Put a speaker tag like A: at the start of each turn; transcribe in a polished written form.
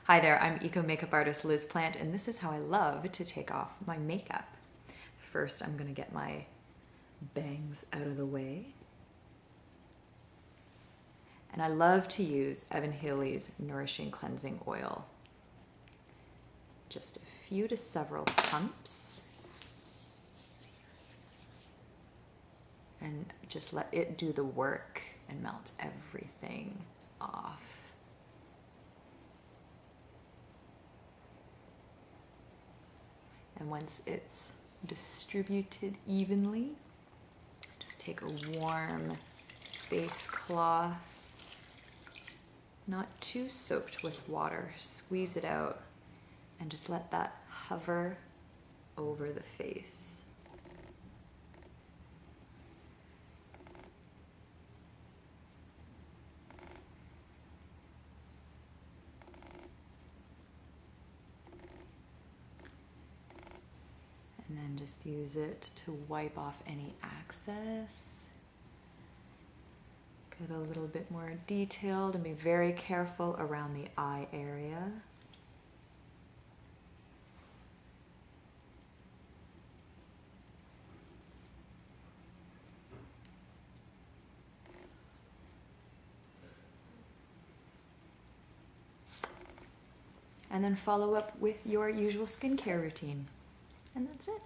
A: Hi there, I'm eco makeup artist Lyz Plant, and this is how I love to take off my makeup. First, I'm gonna get my bangs out of the way. And I love to use Evanhealy's Nourishing Cleansing Oil. Just a few to several pumps. And just let it do the work and melt everything off. And once it's distributed evenly, just take a warm face cloth, not too soaked with water, squeeze it out and just let that hover over the face. And then just use it to wipe off any excess. Get a little bit more detailed and be very careful around the eye area. And then follow up with your usual skincare routine. And that's it.